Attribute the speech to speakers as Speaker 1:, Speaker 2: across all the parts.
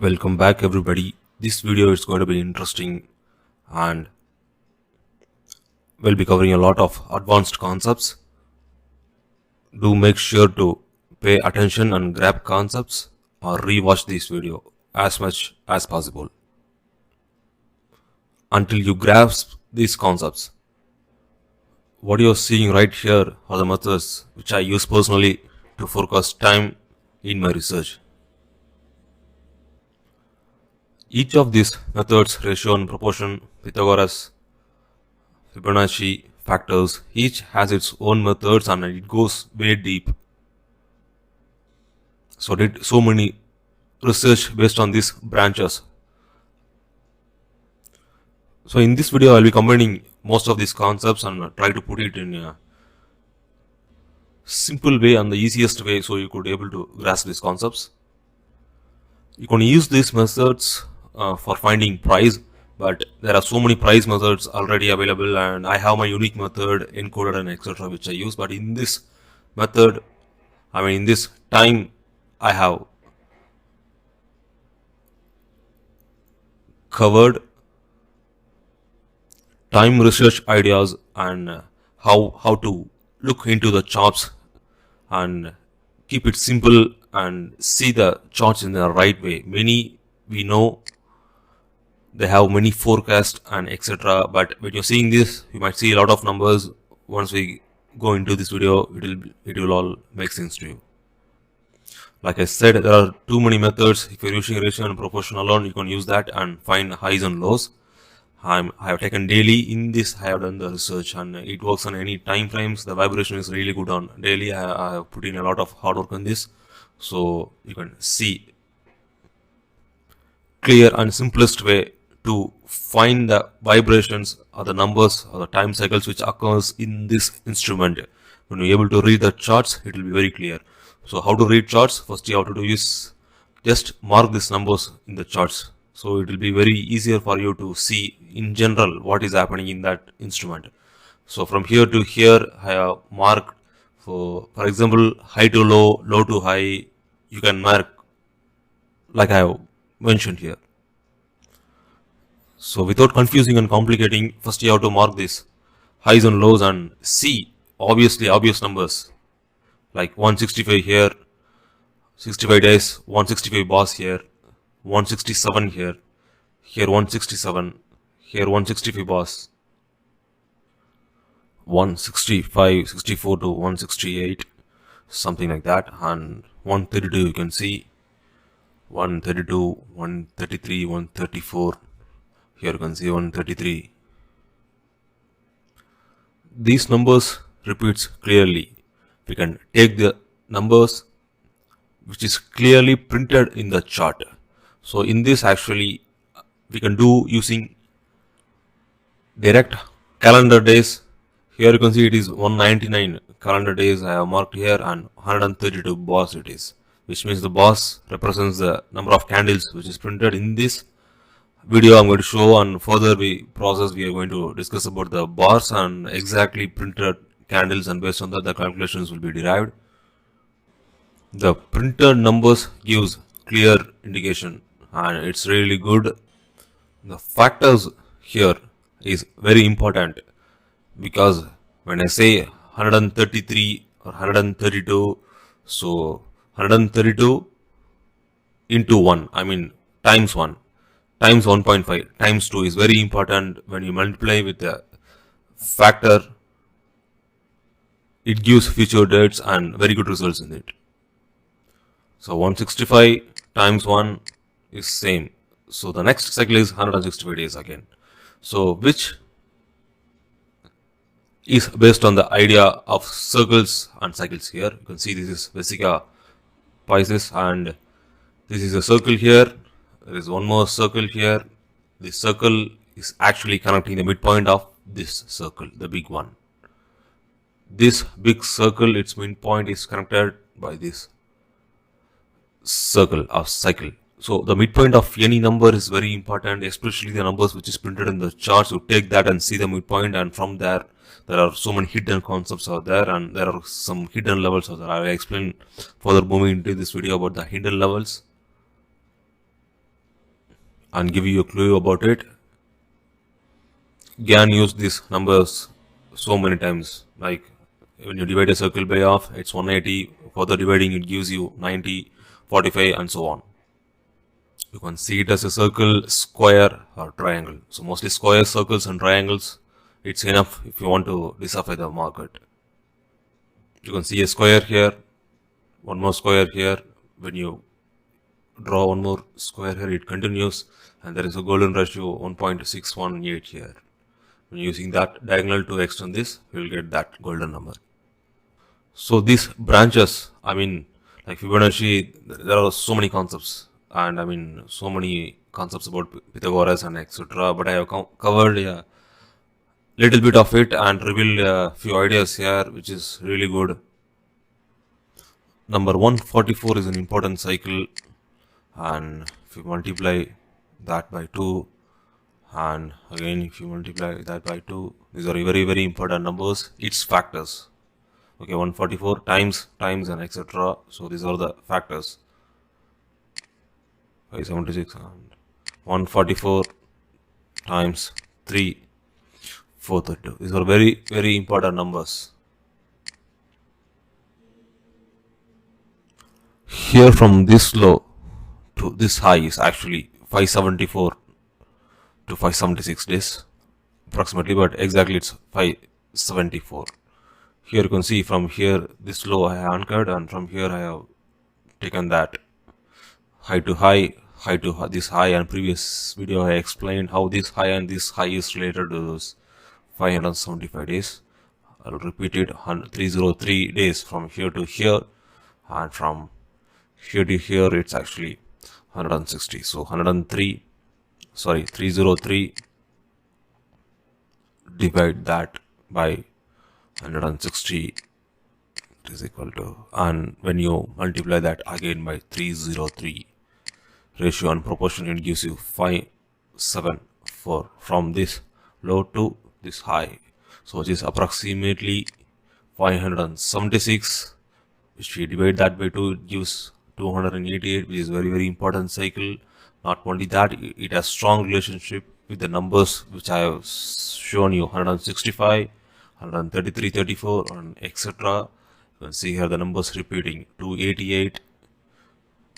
Speaker 1: Welcome back everybody. This video is going to be interesting and we'll be covering a lot of advanced concepts. Do make sure to pay attention and grab concepts or rewatch this video as much as possible until you grasp these concepts. What you're seeing right here are the methods which I use personally to forecast time in my research. Each of these methods, ratio and proportion, Pythagoras, Fibonacci, factors, each has its own methods and it goes way deep. So did so many research based on these branches. So in this video I'll be combining most of these concepts and try to put it in a simple way and the easiest way so you could able to grasp these concepts. You can use these methods for finding price, but there are so many price methods already available and I have my unique method, encoded and etc. which I use. But in this method, in this time, I have covered time research ideas and how to look into the charts and keep it simple and see the charts in the right way. Many we know they have many forecasts and etc. But when you're seeing this, you might see a lot of numbers. Once we go into this video, it will all make sense to you. Like I said, there are too many methods. If you're using ratio and proportion alone, you can use that and find highs and lows. I have taken daily. In this, I have done the research and it works on any time frames. The vibration is really good on daily. I have put in a lot of hard work on this, so you can see clear and simplest way to find the vibrations or the numbers or the time cycles which occurs in this instrument. When you're able to read the charts, it will be very clear. So how to read charts? First you have to do is just mark these numbers in the charts. So it will be very easier for you to see in general what is happening in that instrument. So from here to here, I have marked for example, high to low, low to high. You can mark like I have mentioned here. So without confusing and complicating, first you have to mark this highs and lows and see obvious numbers like 165 here, 65 days, 165 bars here, 167 here, here 167, here 165 bars, 165, 64 to 168, something like that, and 132 you can see, 132, 133, 134, here you can see 133. These numbers repeats clearly. We can take the numbers which is clearly printed in the chart. So in this actually we can do using direct calendar days. Here you can see it is 199 calendar days I have marked here and 132 bars it is, which means the bars represents the number of candles which is printed in this video. I'm going to show and further we are going to discuss about the bars and exactly printed candles, and based on that the calculations will be derived. The printed numbers gives clear indication and it's really good. The factors here is very important because when I say 133 or 132, so 132 into 1, times 1 times 1.5 times 2 is very important. When you multiply with the factor, it gives future dates and very good results in it. So 165 times 1 is same. So the next cycle is 165 days again. So which is based on the idea of circles and cycles. Here you can see this is Vesica Pisces and this is a circle here. There is one more circle here. This circle is actually connecting the midpoint of this circle, the big one. This big circle, its midpoint is connected by this circle of cycle. So the midpoint of any number is very important, especially the numbers which is printed in the charts. You take that and see the midpoint, and from there are so many hidden concepts out there and there are some hidden levels out there. I will explain further moving into this video about the hidden levels. and give you a clue about it. Gann used these numbers so many times, like when you divide a circle by half, it's 180, further dividing it gives you 90, 45 and so on. You can see it as a circle, square or triangle. So mostly squares, circles and triangles, it's enough if you want to decipher the market. You can see a square here, one more square here. When you draw one more square here, it continues, and there is a golden ratio 1.618 here. When using that diagonal to extend this, you will get that golden number. So these branches, I mean, like Fibonacci, there are so many concepts, and I mean so many concepts about Pythagoras and etc. But I have covered a little bit of it and revealed a few ideas here, which is really good. Number 144 is an important cycle, and if you multiply that by 2, and again if you multiply that by 2, these are very important numbers, its factors. Okay, 144 times and etc. So these are the factors. 576 and 144 times 3, 432. These are very important numbers. Here from this low to this high is actually 574 to 576 days approximately, but exactly it's 574. Here you can see from here this low I have anchored, and from here I have taken that high to high, this high, and previous video I explained how this high and this high is related to those 575 days. I'll repeat it, 303 days from here to here, and from here to here it's actually 160. So 303 divide that by 160 is equal to, and when you multiply that again by 303, ratio and proportion, it gives you 574 from this low to this high. So it is approximately 576, which we divide that by 2, it gives 288, which is very important cycle. Not only that, it has strong relationship with the numbers which I have shown you, 165, 133, 34 and etc. You can see here the numbers repeating, 288,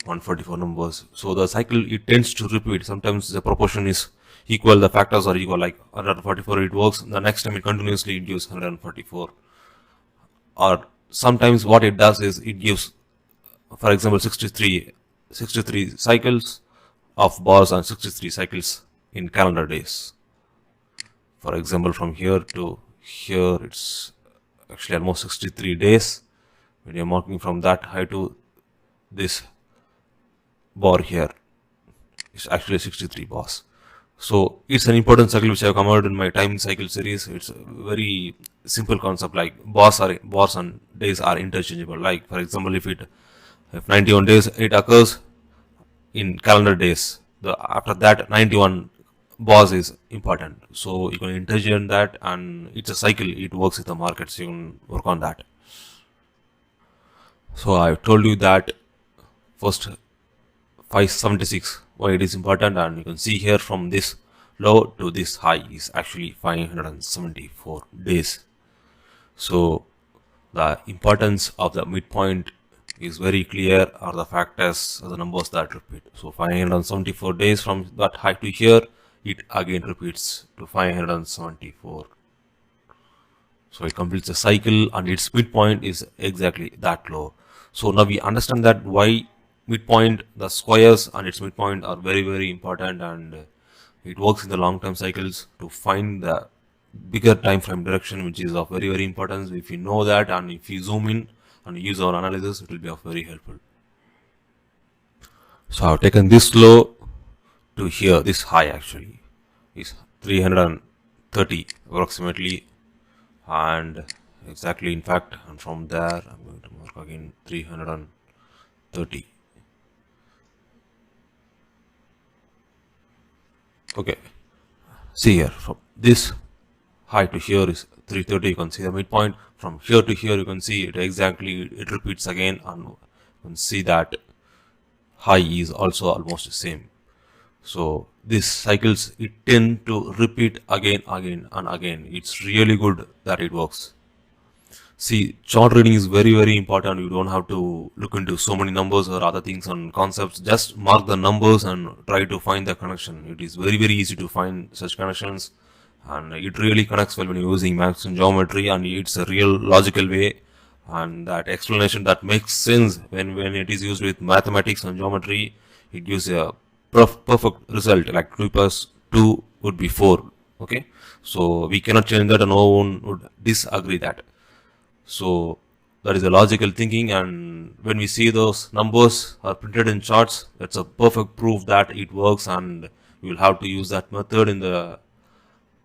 Speaker 1: 144 numbers. So the cycle, it tends to repeat. Sometimes the proportion is equal, the factors are equal, like 144 it works, the next time it continuously gives 144. Or sometimes what it does is it gives, for example, 63 cycles of bars and 63 cycles in calendar days. For example, from here to here it's actually almost 63 days. When you're marking from that high to this bar here, it's actually 63 bars. So it's an important cycle which I have covered in my time cycle series. It's a very simple concept, like bars and days are interchangeable. Like for example, if 91 days it occurs in calendar days, after that 91 bars is important. So you can interchange that, and it's a cycle, it works with the markets. You can work on that. So I told you that first 576 why it is important, and you can see here from this low to this high is actually 574 days. So the importance of the midpoint is very clear, are the factors or the numbers that repeat. So 574 days from that high to here, it again repeats to 574. So it completes the cycle, and its midpoint is exactly that low. So now we understand that why midpoint, the squares and its midpoint are very important, and it works in the long term cycles to find the bigger time frame direction, which is of very importance. If you know that, and if you zoom in and use our analysis, it will be of very helpful. So I have taken this low to here, this high actually is 330 approximately, and exactly, in fact, and from there I'm going to mark again 330. Okay, see here, from this high to here is 330. You can see the midpoint. From here to here, you can see it exactly, it repeats again, and you can see that high is also almost the same. So these cycles, it tend to repeat again and again. It's really good that it works. See, chart reading is very important. You don't have to look into so many numbers or other things and concepts. Just mark the numbers and try to find the connection. It is very easy to find such connections, and it really connects well when you're using maths and geometry, and it's a real logical way, and that explanation that makes sense when it is used with mathematics and geometry. It gives a perfect result, like 2 plus 2 would be 4. Okay, so we cannot change that, and no one would disagree that. So that is a logical thinking, and when we see those numbers are printed in charts, that's a perfect proof that it works, and we will have to use that method in the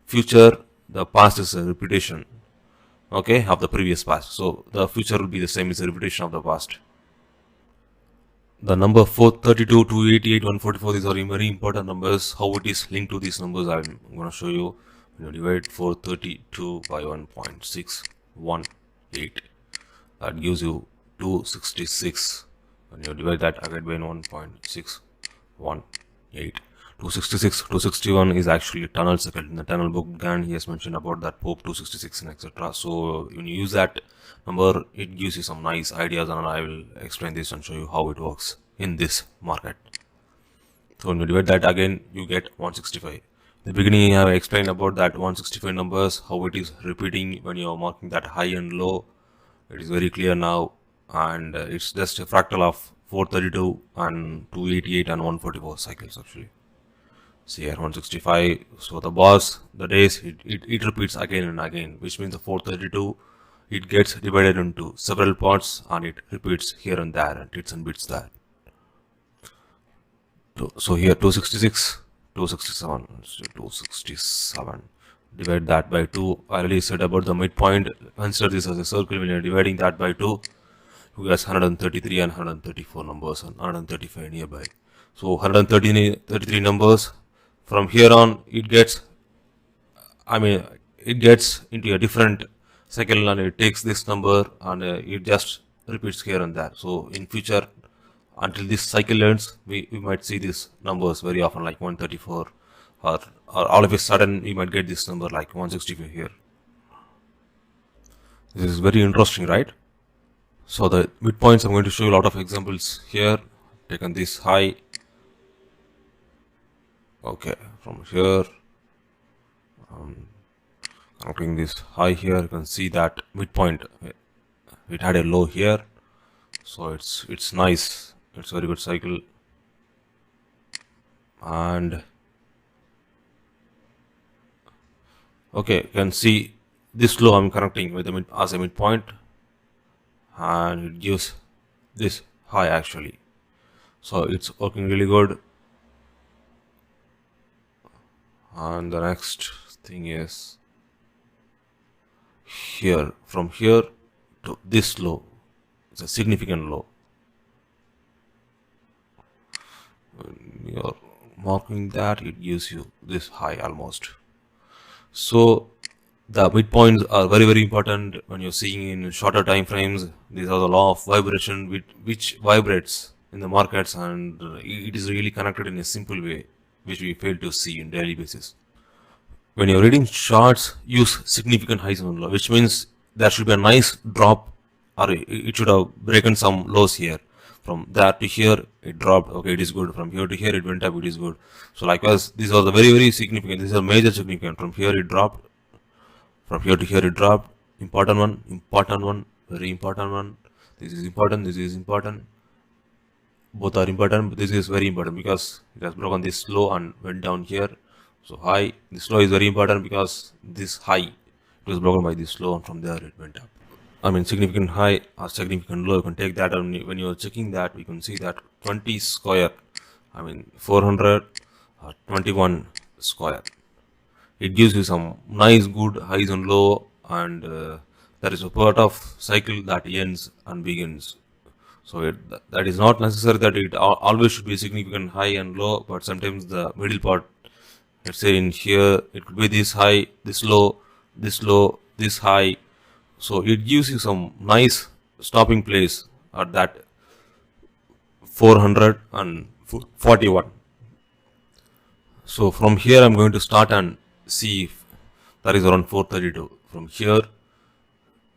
Speaker 1: future. The past is a repetition, okay, of the previous past. So the future will be the same as a repetition of the past. The number 432, 288, 144, these are very important numbers. How it is linked to these numbers, I'm going to show you. When you divide 432 by 1.618, that gives you 266. When you divide that again by 1.618, 266, 261 is actually a tunnel circle. In the tunnel book, Gann, he has mentioned about that Pope 266 and etc. So when you use that number, it gives you some nice ideas, and I will explain this and show you how it works in this market. So when you divide that again, you get 165. In the beginning, I have explained about that 165 numbers, how it is repeating when you are marking that high and low. It is very clear now, and it's just a fractal of 432 and 288 and 144 cycles actually. See here 165. So the bars, the days, it repeats again and again, which means the 432, it gets divided into several parts, and it repeats here and there, and bits and bits there. So here 266, 267, 267. Divide that by 2. I already said about the midpoint. Consider this as a circle. When you're dividing that by 2, you get 133 and 134 numbers, and 135 nearby. So 133 numbers. From here on, it gets into a different cycle, and it takes this number, and it just repeats here and there. So in future, until this cycle ends, we might see these numbers very often, like 134, or all of a sudden you might get this number like 165 here. This is very interesting, right? So the midpoints, I'm going to show you a lot of examples here. Taken this high, okay, from here, connecting this high here, you can see that midpoint, it had a low here, so it's nice. It's a very good cycle, and okay, you can see this low I'm connecting with the as a midpoint, and it gives this high actually. So it's working really good. And the next thing is here, from here to this low, it's a significant low. When you're marking that, it gives you this high almost. So the midpoints are very important when you're seeing in shorter time frames. These are the law of vibration which vibrates in the markets, and it is really connected in a simple way, which we fail to see in daily basis. When you're reading charts, use significant highs and lows, which means there should be a nice drop, or it should have broken some lows here. From there to here, it dropped. Okay, it is good. From here to here, it went up. It is good. So likewise, these are the very significant. These are major significant. From here, it dropped. From here to here, it dropped. Important one, very important one. This is important. Both are important, but this is very important because it has broken this low and went down here. So high, this low is very important because this high, it was broken by this low, and from there it went up. I mean, significant high or significant low, you can take that, and when you're checking that, we can see that 20 square, 421 square. It gives you some nice good highs and low, and there is a part of cycle that ends and begins. So that is not necessary that it always should be significant high and low, but sometimes the middle part, let's say in here, it could be this high, this low, this high. So it gives you some nice stopping place at that 441. So from here I'm going to start and see if that is around 432. From here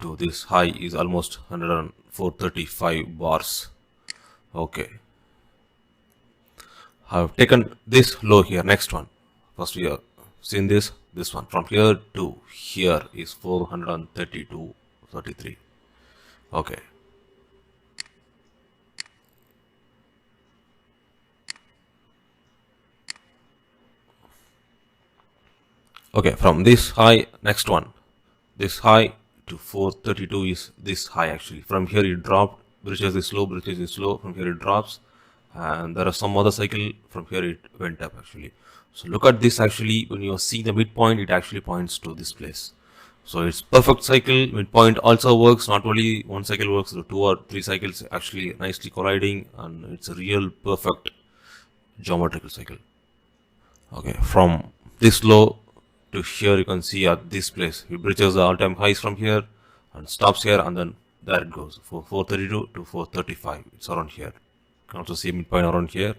Speaker 1: to this high is almost 435 bars. Okay, I've taken this low here. Next one, first we have seen this one. From here to here is 432.33. Okay, okay, from this high, next one, this high to 432 is this high actually. From here it dropped, breaches is low, breaches is low. From here it drops, and there are some other cycle. From here it went up actually. So look at this actually. When you see the midpoint, it actually points to this place. So it's perfect cycle. Midpoint also works. Not only one cycle works, the 2 or 3 cycles actually nicely colliding, and it's a real perfect geometrical cycle. Okay, from this low to here you can see at this place it breaches the all-time highs from here and stops here, and then there it goes for 432 to 435. It's around here. You can also see midpoint around here.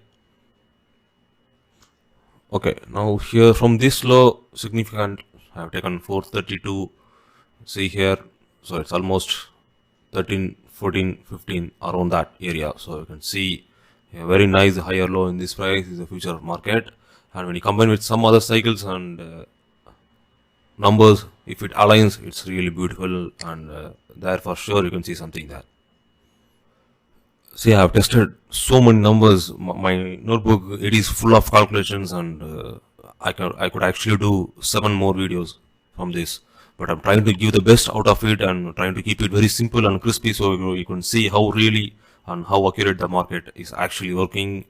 Speaker 1: Okay, now here from this low significant, I have taken 432. See here, so it's almost 13, 14, 15 around that area. So you can see a very nice higher low in this price is a future market, and when you combine with some other cycles and numbers, if it aligns, it's really beautiful, and there for sure you can see something there. See, I have tested so many numbers. My notebook, it is full of calculations, and I could actually do 7 more videos from this. But I'm trying to give the best out of it and trying to keep it very simple and crispy, so you can see how really and how accurate the market is actually working.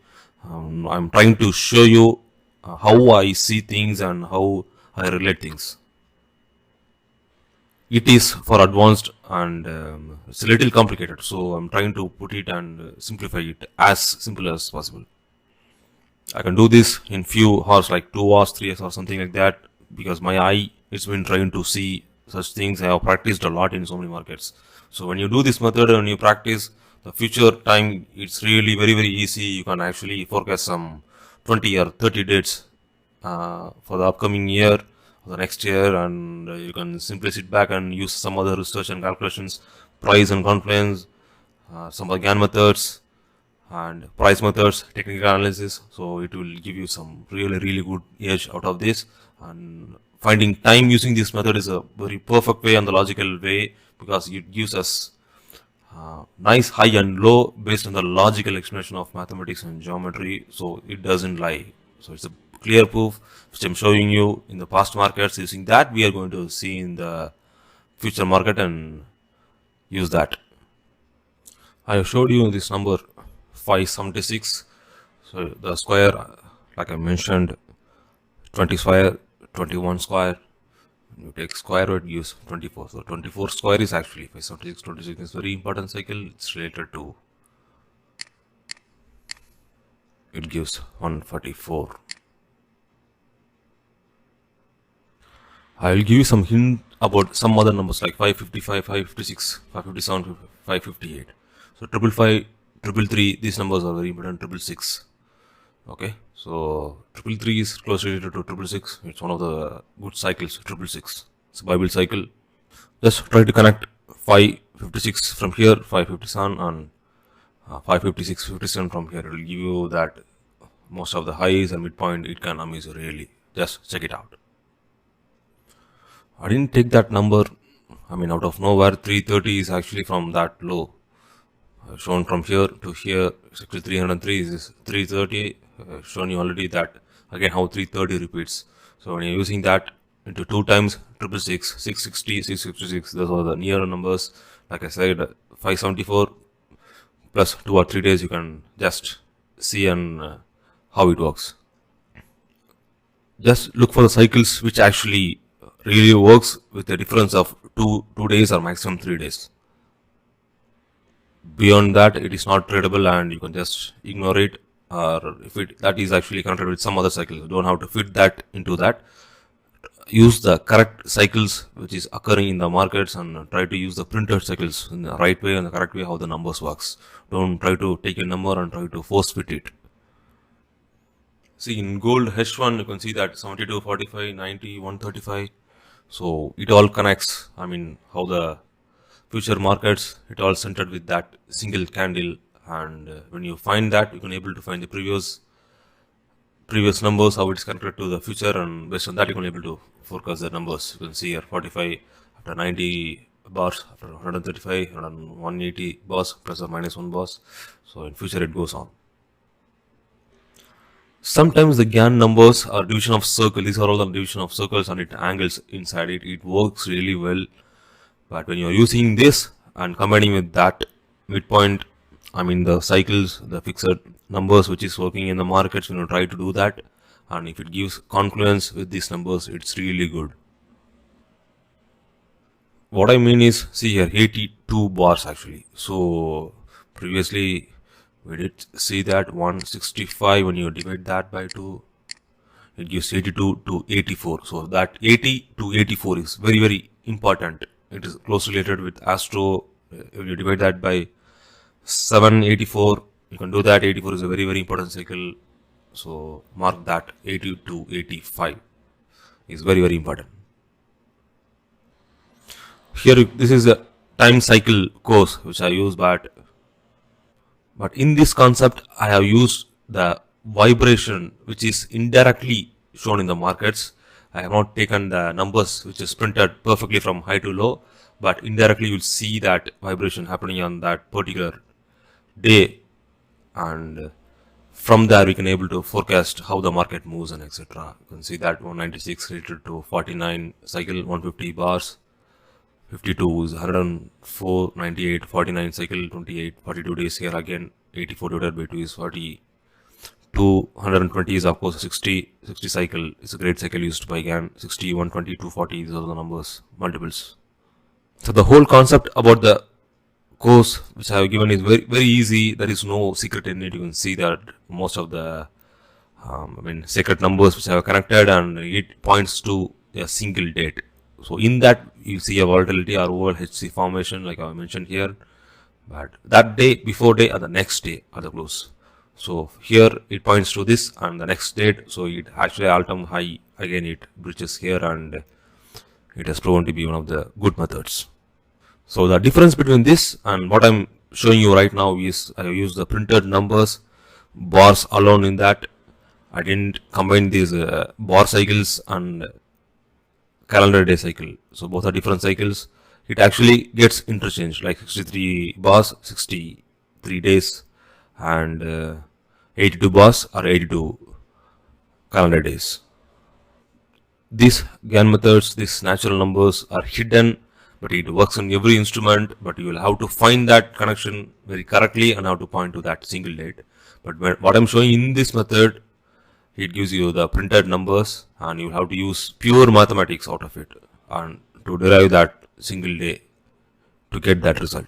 Speaker 1: I'm trying to show you how I see things and how I relate things. It is for advanced, and it's a little complicated, so I'm trying to put it and simplify it as simple as possible. I can do this in few hours, like 2 hours, 3 hours or something like that, because my eye, it's been trying to see such things. I have practiced a lot in so many markets. So when you do this method and you practice, the future time, it's really very, very easy. You can actually forecast some 20 or 30 dates for the upcoming year, the next year, and you can simply sit back and use some other research and calculations, price and confluence, some other Gann methods and price methods, technical analysis. So it will give you some really, really good edge out of this. And finding time using this method is a very perfect way and the logical way, because it gives us nice high and low based on the logical explanation of mathematics and geometry. So it doesn't lie. So it's a clear proof which I'm showing you in the past markets. Using that, we are going to see in the future market and use that. I have showed you this number 576. So the square, like I mentioned, 20 square, 21 square. You take square root, gives 24. So 24 square is actually 576. 26 is very important cycle. It's related to, it gives 144. I will give you some hint about some other numbers like 555, 556, 557, 558. So 555, 333, these numbers are very important. 666. Okay, so 333 is closely related to 666. It's one of the good cycles. 666. It's a Bible cycle. Just try to connect 556 from here, 557, and 556, 57 from here. It will give you that most of the highs and midpoint. It can amaze you really. Just check it out. I didn't take that number, I mean, out of nowhere. 330 is actually from that low. Shown from here to here, actually 303 is 330. Shown you already that again how 330 repeats. So when you're using that into 2 times, 666, 660, 666, those are the near numbers. Like I said, 574 plus 2 or 3 days, you can just see and how it works. Just look for the cycles which actually really works with a difference of 2 days or maximum 3 days. Beyond that, it is not tradable and you can just ignore it, or if that is actually connected with some other cycle, you don't have to fit that into that. Use the correct cycles which is occurring in the markets and try to use the printed cycles in the right way and the correct way how the numbers works. Don't try to take a number and try to force fit it. See, in gold H1 you can see that 72, 45, 90, 135. So it all connects. I mean, how the future markets, it all centered with that single candle. And when you find that, you can able to find the previous numbers, how it's connected to the future, and based on that you can able to forecast the numbers. You can see here 45 after 90 bars, after 135 and 180 bars plus or minus 1 bars. So in future it goes on. Sometimes the Gann numbers are division of circle. These are all the division of circles and it angles inside it. It works really well. But when you're using this and combining with that midpoint, I mean the cycles, the fixed numbers which is working in the markets, when you try to do that, and if it gives confluence with these numbers, it's really good. What I mean is, see here, 82 bars actually. So previously we did see that 165, when you divide that by 2, it gives 82 to 84. So that 80 to 84 is very, very important. It is closely related with Astro. When you divide that by 784, you can do that. 84 is a very, very important cycle. So mark that. 80 to 85 is very, very important. Here, this is a time cycle course which I use, but in this concept, I have used the vibration which is indirectly shown in the markets. I have not taken the numbers which is printed perfectly from high to low, but indirectly you'll see that vibration happening on that particular day, and from there we can able to forecast how the market moves and etc. You can see that 196 related to 49 cycle, 150 bars, 52 is 104, 98, 49 cycle, 28, 42 days here again, 84 divided by 2 is 40. 120 is of course 60 cycle. It's a great cycle used by Gann. 60, 120, 240, these are the numbers, multiples. So the whole concept about the course which I have given is very, very easy. There is no secret in it. You can see that most of the secret numbers which I have connected, and it points to a single date. So in that you see a volatility or overall HC formation like I mentioned here, but that day, before day, or the next day are the close. So here it points to this and the next date. So it actually all-time high again, it breaches here, and it has proven to be one of the good methods. So the difference between this and what I'm showing you right now is I use the printed numbers, bars alone in that. I didn't combine these bar cycles and calendar day cycle. So both are different cycles. It actually gets interchanged, like 63 bars, 63 days, and 82 bars or 82 calendar days. These Gann methods, these natural numbers are hidden, but it works on every instrument, but you will have to find that connection very correctly and have to point to that single date. But what I'm showing in this method, it gives you the printed numbers, and you have to use pure mathematics out of it and to derive that single day to get that result.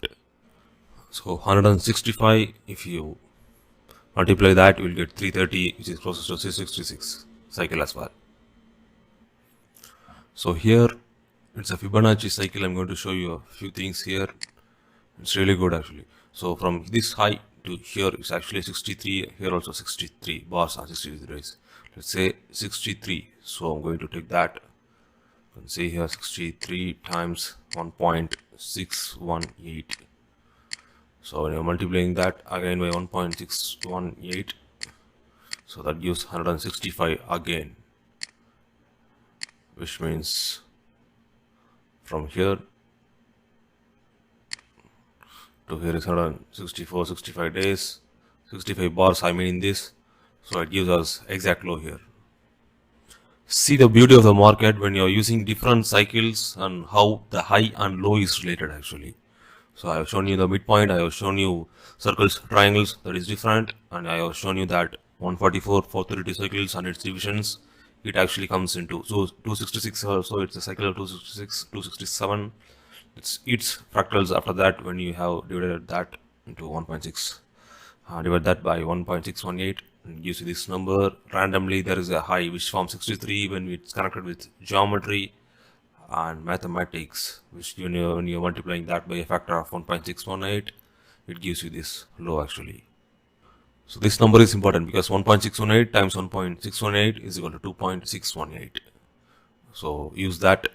Speaker 1: So 165, if you multiply that, you will get 330, which is closest to 666 cycle as well. So here it's a Fibonacci cycle. I'm going to show you a few things here. It's really good actually. So from this high to here it's actually 63, here also 63 bars are 63 days. Let's say 63. So I'm going to take that. You can see here 63 times 1.618. So when you're multiplying that again by 1.618, so that gives 165 again, which means from here to here is 164, 65 days, 65 bars I mean in this. So it gives us exact low here. See the beauty of the market when you're using different cycles and how the high and low is related actually. So I have shown you the midpoint, I have shown you circles, triangles, that is different, and I have shown you that 144, 432 cycles and its divisions, it actually comes into, so 266 also, it's a cycle of 266, 267, it's fractals after that when you have divided that into 1.6, divide that by 1.618, and gives you this number. Randomly there is a high which forms 63 when it's connected with geometry and mathematics, which when you're multiplying that by a factor of 1.618, it gives you this low actually. So this number is important because 1.618 times 1.618 is equal to 2.618. So use that,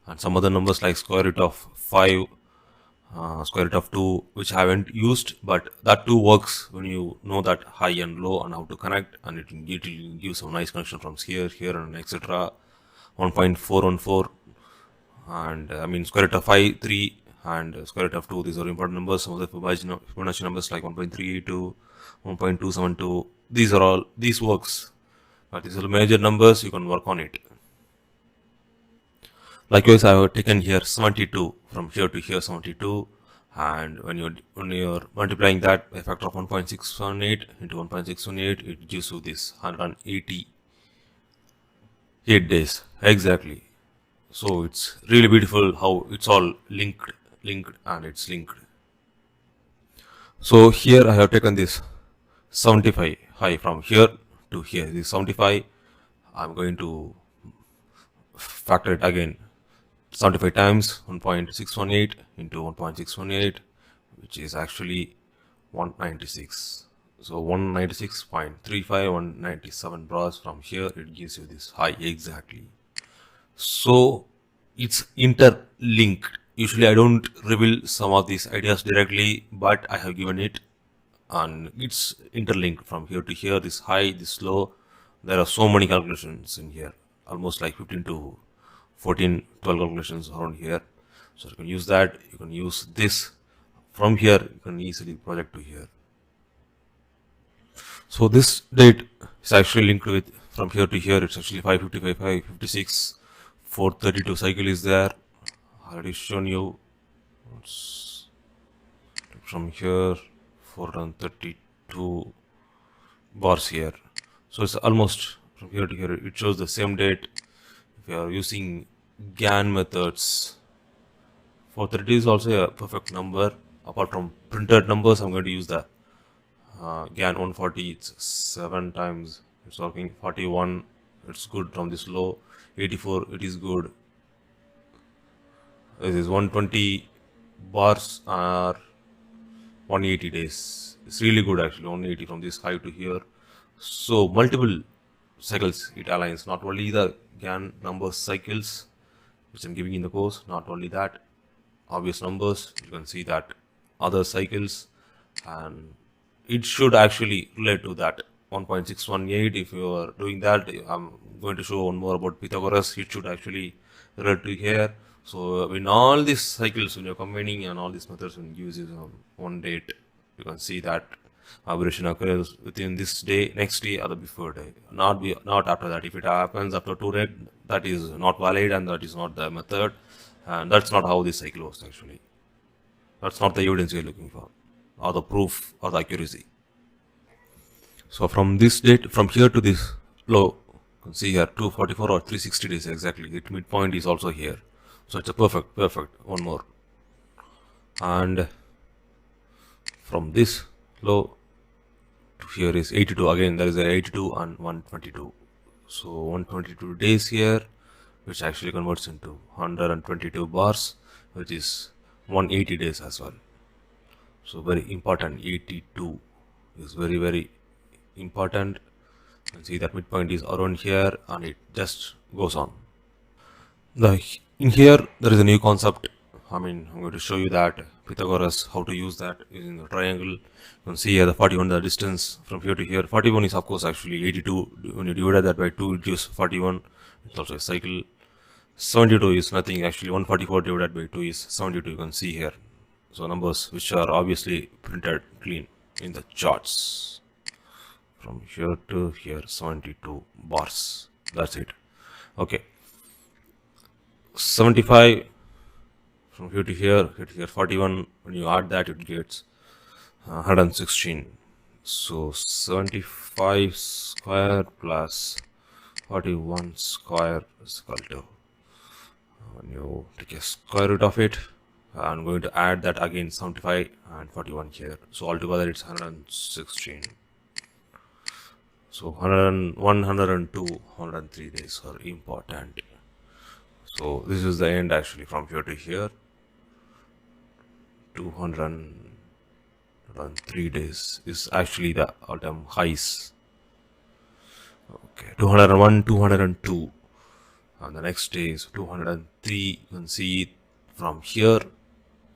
Speaker 1: and some other numbers like square root of 5, square root of 2, which I haven't used, but that too works when you know that high and low and how to connect, and it will give some nice connection from here, and etc. 1.414, and I mean square root of 5, 3, and square root of 2. These are important numbers. Some of the Fibonacci numbers like 1.382, 1.272. These works, but these are major numbers. You can work on it. Likewise, I have taken here 72, from here to here 72, and when you're multiplying that by a factor of 1.618 into 1.618, it gives you this 188 days exactly. So it's really beautiful how it's all linked, and it's linked. So here I have taken this 75 high from here to here. This 75, I'm going to factor it again. 75 times 1.618 into 1.618, which is actually 196. So 196.35, 197 bars. From here it gives you this high exactly. So it's interlinked. Usually I don't reveal some of these ideas directly, but I have given it, and it's interlinked from here to here. This high, this low, there are so many calculations in here, almost like 15 to 14, 12 calculations around here. So you can use that. You can use this. From here you can easily project to here. So this date is actually linked with, from here to here, it's actually 555, 556, 432 cycle is there. I already shown you. From here 432 bars here. So it's almost from here to here. It shows the same date. If you are using Gann methods, 430 is also a perfect number. Apart from printed numbers, I'm going to use the Gann 140. It's 7 times. It's working. 41. It's good from this low. 84. It is good. This is 120 bars are 180 days. It's really good actually. 180 from this high to here. So multiple cycles it aligns. Not only the Gann number cycles which I'm giving in the course. Not only that, obvious numbers. You can see that other cycles, and it should actually relate to that 1.618. If you are doing that, I'm going to show one more about Pythagoras. It should actually relate to here. So in all these cycles, when you're combining and all these methods, when you use one date, you can see that aberration occurs within this day, next day, or the before day. Not after that. If it happens after 2 days, that is not valid, and that is not the method, and that's not how this cycle works actually. That's not the evidence you're looking for, or the proof, or the accuracy. So from this date, from here to this low, you can see here 244 or 360 days exactly. Its midpoint is also here. So it's a perfect. One more. And from this low to here is 82. Again, there is a 82 and 122. So 122 days here, which actually converts into 122 bars, which is 180 days as well. So very important. 82 is very important. You can see that midpoint is around here, and it just goes on. In here there is a new concept. I'm going to show you that Pythagoras, how to use that using the triangle. You can see here the 41, the distance from here to here. 41 is of course actually 82. When you divide that by 2, it gives 41. It's also a cycle. 72 is nothing actually. 144 divided by 2 is 72. You can see here. So numbers which are obviously printed clean in the charts. From here to here, 72 bars. That's it. Okay. 75 from here to here, 41. When you add that, it gets 116. So 75 square plus 41 square is equal to, when you take a square root of it, I'm going to add that again, 75 and 41 here. So altogether it's 116. So 102, 103 days are important. So this is the end actually. From here to here, 200, on 3 days is actually the all-time highs. Okay, 201, 202. And the next day is 203. You can see it from here.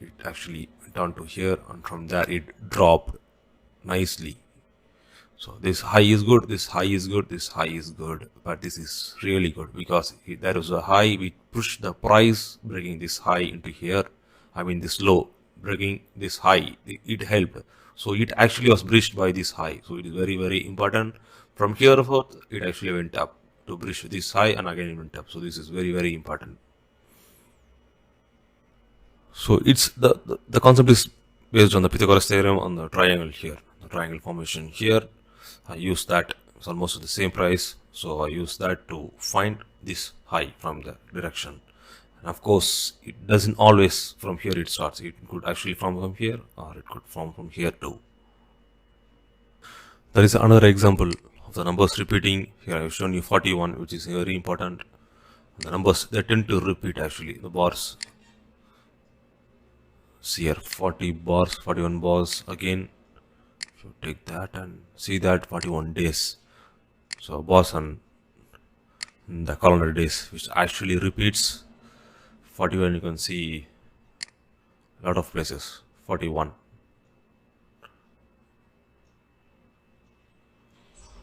Speaker 1: It actually went down to here, and from there it dropped nicely. So this high is good, this high is good, this high is good, but this is really good because there was a high, we pushed the price breaking this high into here. I mean this low breaking this high, it helped. So it actually was breached by this high. So it is very, very important. From here forth, it actually went up to breach this high, and again it went up. So this is very, very important. So it's the concept is based on the Pythagoras theorem on the triangle here, the triangle formation here. I use that, it's almost the same price, so I use that to find this high from the direction. And of course, it doesn't always from here it starts. It could actually form from here, or it could form from here too. There is another example of the numbers repeating. Here I have shown you 41, which is very important. The numbers, they tend to repeat actually, the bars. See here, 40 bars, 41 bars again. If you take that and see that 41 days. So bars on the calendar days, which actually repeats. 41 you can see a lot of places. 41.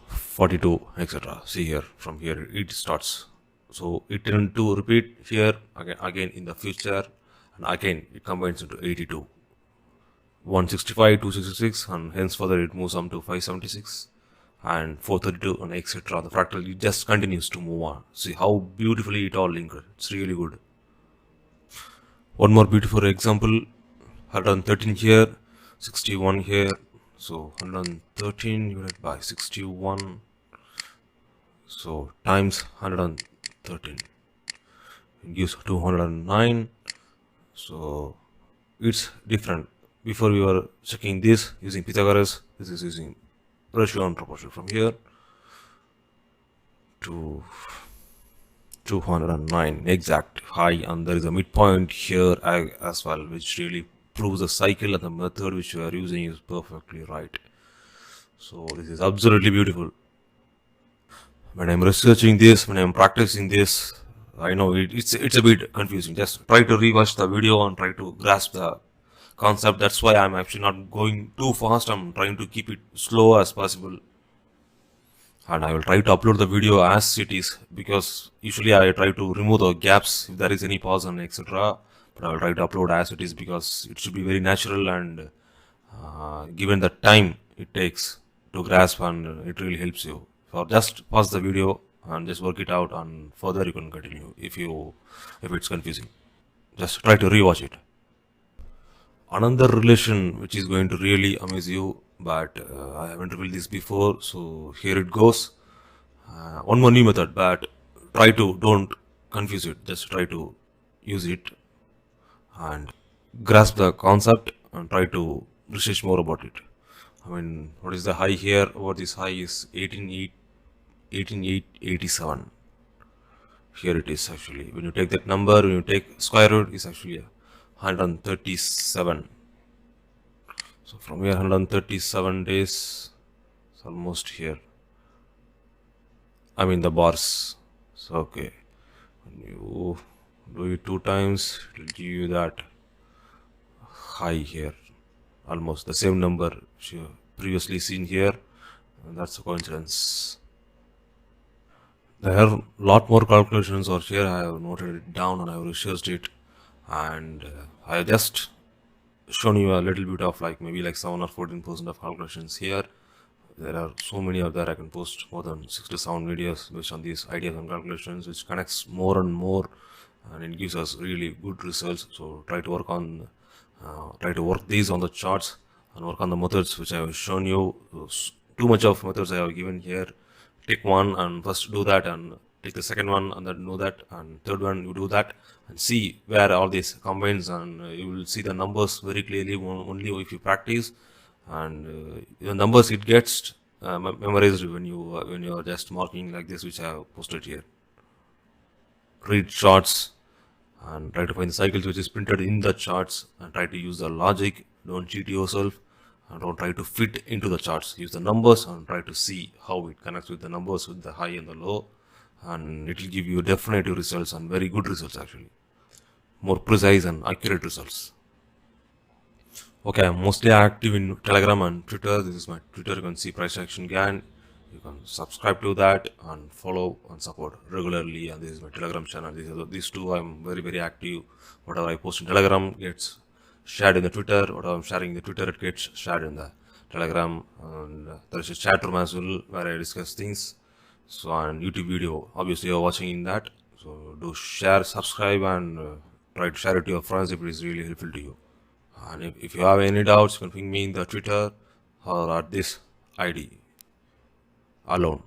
Speaker 1: 42, etc. See here, from here it starts. So it tends to repeat here again in the future, and again it combines into 82. 165, 266, and hence further it moves on to 576 and 432 and etc. The fractal, it just continues to move on. See how beautifully it all linked. It's really good. One more beautiful example, 113 here, 61 here. So 113 divided by 61, so times 113, it gives 209. So it's different. Before we were checking this using Pythagoras, this is using ratio and proportion. From here to 209 exact high, and there is a midpoint here as well, which really proves the cycle, and the method which we are using is perfectly right. So this is absolutely beautiful. When I'm researching this, when I'm practicing this, I know it's a bit confusing. Just try to rewatch the video and try to grasp the concept. That's why I'm actually not going too fast. I'm trying to keep it slow as possible. And I will try to upload the video as it is, because usually I try to remove the gaps if there is any pause and etc. But I will try to upload as it is because it should be very natural, and given the time it takes to grasp, and it really helps you. So just pause the video and just work it out, and further you can continue if it's confusing. Just try to rewatch it. Another relation which is going to really amaze you, but I haven't revealed this before, so here it goes. One more new method, but don't confuse it. Just try to use it and grasp the concept and try to research more about it. I mean, what is the high here? What this high is 18,887. Here it is actually. When you take that number, when you take square root, it's actually 137. So from here 137 days, it's almost here. I mean the bars. So okay, when you do it 2 times, it will give you that high here, almost the same number which you previously seen here, and that's a coincidence. There are a lot more calculations over here. I have noted it down and I have researched it, and I have just shown you a little bit of maybe 7 or 14% of calculations here. There are so many out there. I can post more than 6 to 7 videos based on these ideas and calculations, which connects more and more, and it gives us really good results. So try to work these on the charts and work on the methods which I have shown you. Too much of methods I have given here. Take one and first do that, and take the second one and then do that, and third one you do that, and see where all this combines, and you will see the numbers very clearly only if you practice. And the numbers it gets memorized when you are just marking like this, which I have posted here. Read charts and try to find the cycles which is printed in the charts, and try to use the logic. Don't cheat yourself, and don't try to fit into the charts. Use the numbers and try to see how it connects with the numbers, with the high and the low, and it will give you definitive results and very good results, actually more precise and accurate results. Okay, I'm mostly active in Telegram and Twitter. This is my Twitter. You can see price action Gann. You can subscribe to that and follow and support regularly. And this is my Telegram channel. These two I'm very active. Whatever I post in Telegram gets shared in the Twitter. Whatever I'm sharing in the Twitter, it gets shared in the Telegram. And there is a chat room as well where I discuss things. So on YouTube video, obviously you're watching in that. So do share, subscribe, and try to share it to your friends if it is really helpful to you. And if you have any doubts, you can ping me in the Twitter or at this ID alone.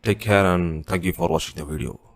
Speaker 1: Take care and thank you for watching the video.